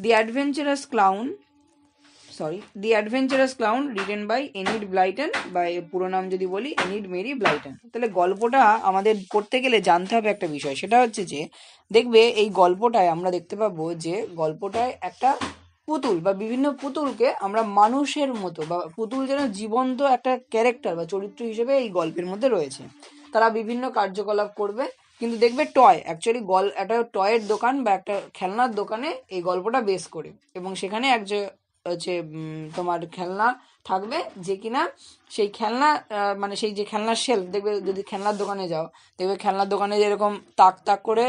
The Adventurous Clown, The Adventurous Clown, written by Enid Blyton, by পুরো নাম যদি বলি এনিড মেরি ব্লাইটন। তাহলে গল্পটা আমাদের পড়তে গেলে জানতে হবে একটা বিষয়, সেটা হচ্ছে যে দেখবে এই গল্পটায় আমরা দেখতে পাবো যে গল্পটায় একটা পুতুল বা বিভিন্ন পুতুলকে আমরা মানুষের মতো, বা পুতুল যেন জীবন্ত একটা ক্যারেক্টার বা চরিত্র হিসেবে এই গল্পের মধ্যে রয়েছে। তারা বিভিন্ন কার্যকলাপ করবে, কিন্তু দেখবে টয় অ্যাকচুয়ালি একটা টয়ের দোকান বা একটা খেলনার দোকানে এই গল্পটা বেস করে, এবং সেখানে হচ্ছে তোমার খেলনা থাকবে, যে কিনা সেই খেলনা মানে সেই যে খেলনার শেলফ দেখবে, যদি খেলনার দোকানে যাও দেখবে খেলনার দোকানে যেরকম তাক তাক করে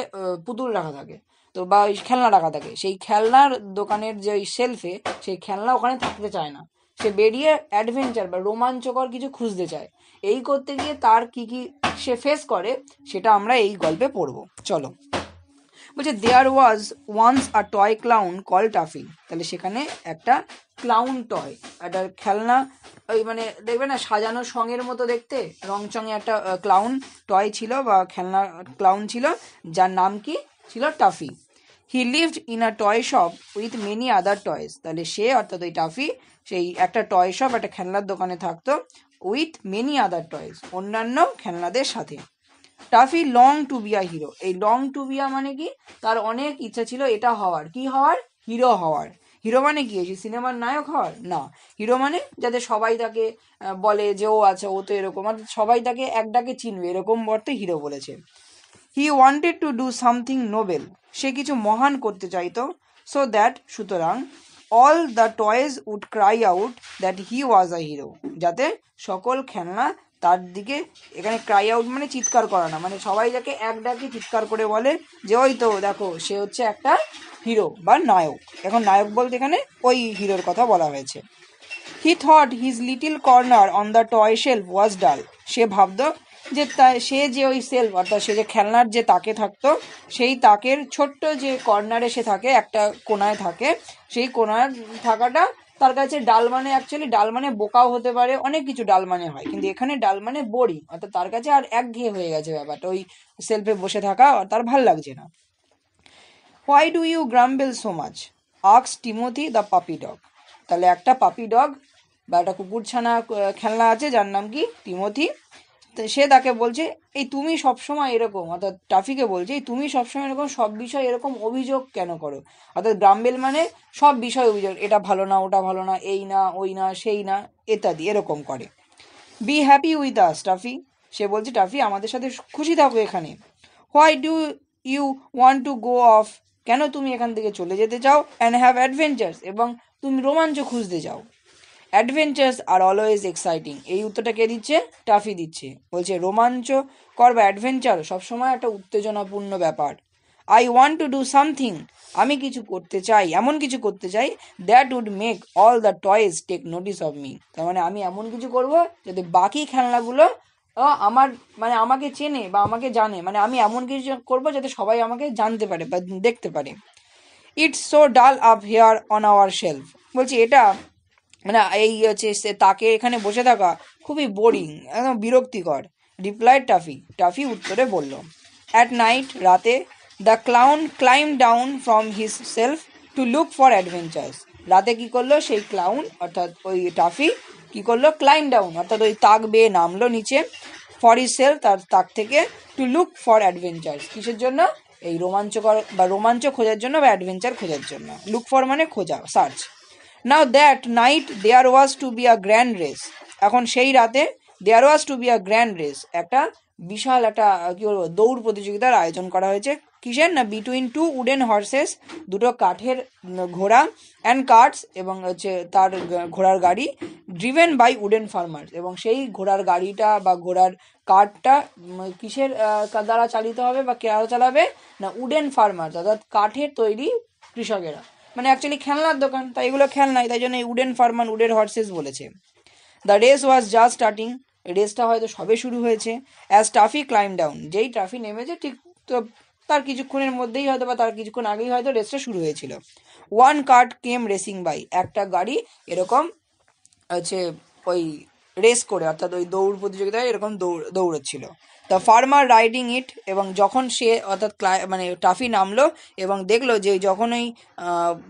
পুতুল রাখা থাকে, তো বা ওই খেলনা রাখা থাকে, সেই খেলনার দোকানের যে ওই শেলফে সেই খেলনা ওখানে থাকতে চায় না, সে বেরিয়ে অ্যাডভেঞ্চার বা রোমাঞ্চকর কিছু খুঁজতে চায়। এই করতে গিয়ে তার কি কি সে ফেস করে সেটা আমরা এই গল্পে পড়বো। চলো, বলছে there was once a toy clown call Taffy. তাহলে সেখানে একটা ক্লাউন টয়, একটা খেলনা, ওই মানে দেখবে না সাজানো সঙের মতো দেখতে, রংচঙে একটা ক্লাউন টয় ছিল বা খেলনা ক্লাউন ছিল, যার নাম কি ছিল Taffy. He lived in a toy shop with many other toys. তাহলে সে অর্থাৎ ওই টাফি সেই একটা টয় শপ, একটা খেলনার দোকানে থাকতো, উইথ মেনি আদার টয়েস, অন্যান্য খেলনাদের সাথে। Taffy long to be a hero. এই লং টু বি আ মানে কি, তার অনেক ইচ্ছা ছিল এটা হওয়ার, কি হওয়ার, হিরো হওয়ার। হিরো মানে কি, সিনেমার নায়ক হওয়ার না, হিরো মানে যাতে সবাই তাকে বলে যে ও আচ্ছা ও তো এরকম, অর্থাৎ সবাই তাকে এক ডাকে চিনবে, এরকম অর্থে হিরো বলেছে। He wanted to do something noble, সে কিছু মহান করতে চাইতো। সো দ্যাট, সুতরাং, all the toys would cry out that he was a hero, যাতে সকল খেলনা তার দিকে, এখানে ক্রাই আউট মানে চিৎকার করা না, মানে সবাই যাকে এক ডাকে চিৎকার করে বলে যে ওই তো দেখো সে হচ্ছে একটা হিরো বা নায়ক। এখন নায়ক বলতে এখানে ওই হিরোর কথা বলা হয়েছে। He thought his little corner on the toy shelf was dull, সে ভাবতো যে সে যে ওই সেলফ অর্থাৎ সে যে খেলনার যে তাকে থাকতো, সেই তাকের ছোট্ট যে কর্নারে সে থাকে, একটা কোনায় থাকে, সেই কোনায় থাকাটা তার কাছে ডাল, মানে অ্যাকচুয়ালি ডাল মানে বোকাও হতে পারে, অনেক কিছু ডাল মানে হয়, কিন্তু এখানে ডাল মানে বোরিং, অর্থাৎ তার কাছে আর একঘেয়ে হয়ে গেছে ব্যাপারটা, ওই সেলফে বসে থাকা তার ভাল লাগছে না। Why do you grumble so much asks Timothy the puppy dog. তাহলে একটা পাপি ডগ বা একটা কুকুরছানা খেলনা আছে যার নাম কি টিমোথি। সে তাকে বলছে এই তুমি সবসময় এরকম, অর্থাৎ টাফিকে বলছে এই তুমি সবসময় এরকম সব বিষয় এরকম অভিযোগ কেন করো, অর্থাৎ গ্রাম্বেল মানে সব বিষয় অভিযোগ, এটা ভালো না ওটা ভালো না, এই না ওই না সেই না ইত্যাদি এরকম করে। Be happy with us Taffy, সে বলছে টাফি আমাদের সাথে খুশি থাকো এখানে। Why do you want to go off, কেন তুমি এখান থেকে চলে যেতে চাও, অ্যান্ড হ্যাভ অ্যাডভেঞ্চার্স, এবং তুমি রোমাঞ্চ খুঁজতে চাও। অ্যাডভেঞ্চার্স আর অলওয়েজ এক্সাইটিং, এই উত্তরটা কে দিচ্ছে, টাফি দিচ্ছে। বলছে রোমাঞ্চকর বা অ্যাডভেঞ্চার সবসময় একটা উত্তেজনাপূর্ণ ব্যাপার। I want to do something, আমি কিছু করতে চাই, এমন কিছু করতে চাই, that would make all the toys take notice of me, তার মানে আমি এমন কিছু করব যাতে বাকি খেলনাগুলো আমার মানে আমাকে চেনে বা আমাকে জানে, মানে আমি এমন কিছু করব যাতে সবাই আমাকে জানতে পারে বা দেখতে পারে। It's so dull up here on our shelf, বলছি এটা মানে এই হচ্ছে তাকে এখানে বসে থাকা খুবই বোরিং, একদম বিরক্তিকর। রিপ্লাই টাফি, টাফি উত্তরে বলল। অ্যাট নাইট, রাতে, the clown claim down from his self to look for adventures. রাতে কি করলো সেই ক্লাউন অর্থাৎ ওই টাফি কি করলো, ক্লাইম ডাউন অর্থাৎ ওই তাক বেয়ে নামলো নিচে, ফর হিজ সেলফ তার তাক থেকে, টু লুক ফর অ্যাডভেঞ্চার্স কিসের জন্য, এই রোমাঞ্চকর বা রোমাঞ্চ খোঁজার জন্য বা অ্যাডভেঞ্চার খোঁজার জন্য। লুক ফর মানে খোঁজা, search. Now that night there was to be a grand race, এখন সেই রাতে there was to be a grand race, একটা বিশাল একটা কি বলবো দৌড় প্রতিযোগিতার আয়োজন করা হয়েছে, কিসের না, বিটুইন টু উডেন হর্সেস, দুটো কাঠের ঘোড়া, অ্যান্ড কার্টস, এবং হচ্ছে তার ঘোড়ার গাড়ি, ড্রিভেন বাই উডেন ফার্মার্স, এবং সেই ঘোড়ার গাড়িটা বা ঘোড়ার কার্টটা কিসের দ্বারা চালিত হবে বা কেরা চালাবে না, উডেন ফার্মার্স অর্থাৎ কাঠের তৈরি কৃষকেরা, মানে অ্যাকচুয়ালি খেলনার দোকান তাই এগুলো খেলনাই, তাই জন্য উডেন ফার্মান উডেন হর্সেস বলেছে। The race was just starting, রেসটা হয়তো সবে শুরু হয়েছে। অ্যাজ টাফি ক্লাইম ডাউন, যেই টাফি নেমেছে ঠিক তো তার কিছুক্ষণের মধ্যেই হয়তো বা তার কিছুক্ষণ আগেই হয়তো রেসটা শুরু হয়েছিল। One kart came racing by, একটা গাড়ি এরকম হচ্ছে ওই রেস করে অর্থাৎ ওই দৌড় প্রতিযোগিতায় এরকম দৌড়চ্ছিল। দ্য ফার্মার রাইডিং ইট, এবং যখন সে অর্থাৎ মানে টাফি নামলো এবং দেখলো যে যখন ওই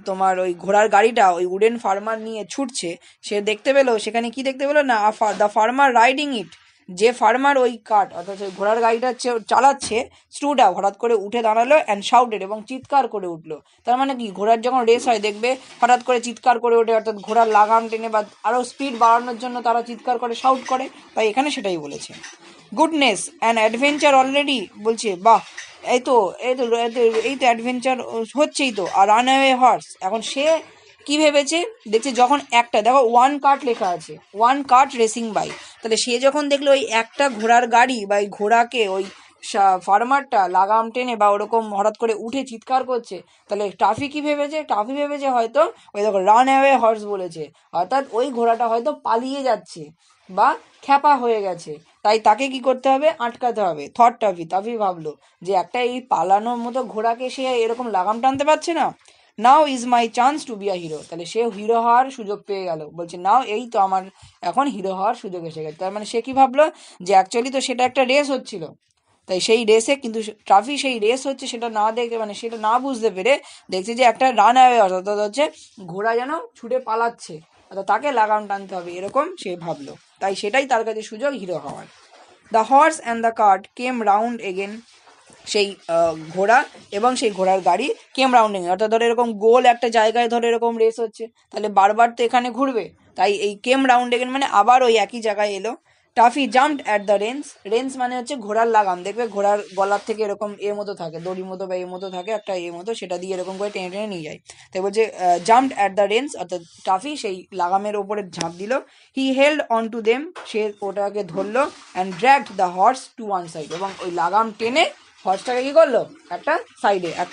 তোমার ওই ঘোড়ার গাড়িটা ওই উডেন ফার্মার নিয়ে ছুটছে, সে দেখতে পেলো সেখানে কি দেখতে পেলো না, দ্য ফার্মার রাইডিং ইট, যে ফার্মার ওই কার্ট অর্থাৎ ওই ঘোড়ার গাড়িটা চালাচ্ছে, স্টুড আপ, হঠাৎ করে উঠে দাঁড়ালো, অ্যান্ড শাউটেড, এবং চিৎকার করে উঠলো। তার মানে কি, ঘোড়ার যখন রেস হয় দেখবে হঠাৎ করে চিৎকার করে ওঠে, অর্থাৎ ঘোড়ার লাগাম টেনে বা আরও স্পিড বাড়ানোর জন্য তারা চিৎকার করে, শাউট করে। তাই এখানে সেটাই বলেছে। গুডনেস অ্যান্ড অ্যাডভেঞ্চার অলরেডি, বলছে বাহ, এই তো অ্যাডভেঞ্চার হচ্ছেই তো। আর রান অ্যাওয়ে হর্স, এখন সে কি ভেবেছে, দেখছে যখন একটা, দেখো ওয়ান কার্ট লেখা আছে, ওয়ান কার্ট রেসিং বাই, তাহলে সে যখন দেখলো ওই একটা ঘোড়ার গাড়ি বা ওই ঘোড়াকে ওই ফার্মারটা লাগাম টেনে বা ওরকম হঠাৎ করে উঠে চিৎকার করছে, তাহলে টাফি কি ভেবেছে, টাফি ভেবেছে হয়তো ওই দেখো রান অ্যাওয়ে হর্স বলেছে, অর্থাৎ ওই ঘোড়াটা হয়তো পালিয়ে যাচ্ছে বা খ্যাপা হয়ে গেছে, তাই তাকে কি করতে হবে, আটকাতে হবে। থট টাফি, টাফি ভাবলো যে একটা এই পালানোর মতো ঘোড়াকে সে এরকম লাগাম টানতে পারছে না, now is my chance to be a hero, তাহলে সে হিরো হওয়ার সুযোগ পেয়ে গেল। বলছে নাও, এই তো আমার এখন হিরো হওয়ার সুযোগ এসে গেছে। তার মানে সে কি ভাবলো, যে অ্যাকচুয়ালি তো সেটা একটা রেস হচ্ছিল, তাই সেই রেসে কিন্তু ট্রাফি সেই রেস হচ্ছে সেটা না দেখে, মানে সেটা না বুঝতে পেরে দেখছে যে একটা রান অ্যাওয়ে, অর্থাৎ হচ্ছে ঘোড়া যেন ছুটে পালাচ্ছে, অর্থাৎ তাকে লাগাম টানতে হবে, এরকম সে ভাবলো। তাই সেটাই তার কাছে সুযোগ হিরো হওয়ার। The horse and the cart came round again, সেই ঘোড়া এবং সেই ঘোড়ার গাড়ি কেম রাউন্ডিং, অর্থাৎ ধরো এরকম গোল একটা জায়গায় ধরো এরকম রেস হচ্ছে, তাহলে বারবার তো এখানে ঘুরবে, তাই এই কেম রাউন্ড এগেন মানে আবার ওই একই জায়গায় এলো। Toffee jumped at the Reigns, Reigns মানে হচ্ছে ঘোড়ার লাগাম, দেখবে ঘোড়ার গলার থেকে এরকম এর মতো থাকে, দড়ির মতো বা এর মতো থাকে একটা এর মতো, সেটা দিয়ে এরকম করে টেনে টেনে নিয়ে যায়। তাই বলছে জাম্পড অ্যাট দ্য রেন্স, অর্থাৎ টাফি সেই লাগামের ওপরে ঝাঁপ দিল। He held on to them, সে ওটাকে ধরলো, and dragged the horse to one side, এবং ওই লাগাম টেনে হর্সটাকে কি করলো, একটা সাইডে, এক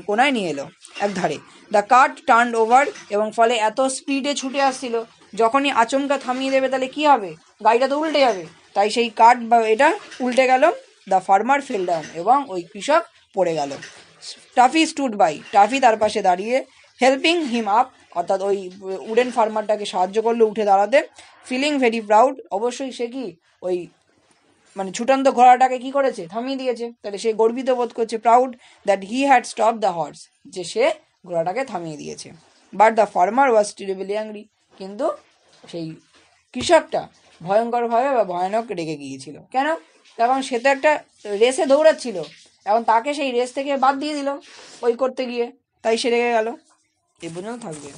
কোনায় নিয়ে এলো, এক ধারে। দ্য কার্ট টার্নড ওভার, এবং ফলে এত স্পিডে ছুটে আসছিল, যখনই আচমকা থামিয়ে দেবে তাহলে কি হবে, গাড়িটা তো উল্টে যাবে, তাই সেই কার্ট বা এটা উল্টে গেল। দ্য ফার্মার ফেল ডাউন, এবং ওই কৃষক পড়ে গেল। টাফি স্টুড বাই, টাফি তার পাশে দাঁড়িয়ে, হেল্পিং হিম আপ, অর্থাৎ ওই উডেন ফার্মারটাকে সাহায্য করলো উঠে দাঁড়াতে। ফিলিং ভেরি প্রাউড, অবশ্যই সে কি ওই মানে ছুটন্ত ঘোড়াটাকে কি করেছে, থামিয়ে দিয়েছে, তাহলে সে গর্বিত বোধ করছে। Proud that he had stop the horse, যে সে ঘোড়াটাকে থামিয়ে দিয়েছে। But the farmer was terribly angry, কিন্তু সেই কৃষকটা ভয়ঙ্করভাবে বা ভয়ানক রেগে গিয়েছিল। কেন, কারণ সে তো একটা রেসে দৌড়াচ্ছিল, এখন তাকে সেই রেস থেকে বাদ দিয়ে দিল ওই করতে গিয়ে, তাই সে রেগে গেল। এ পর্যন্ত থাকবে।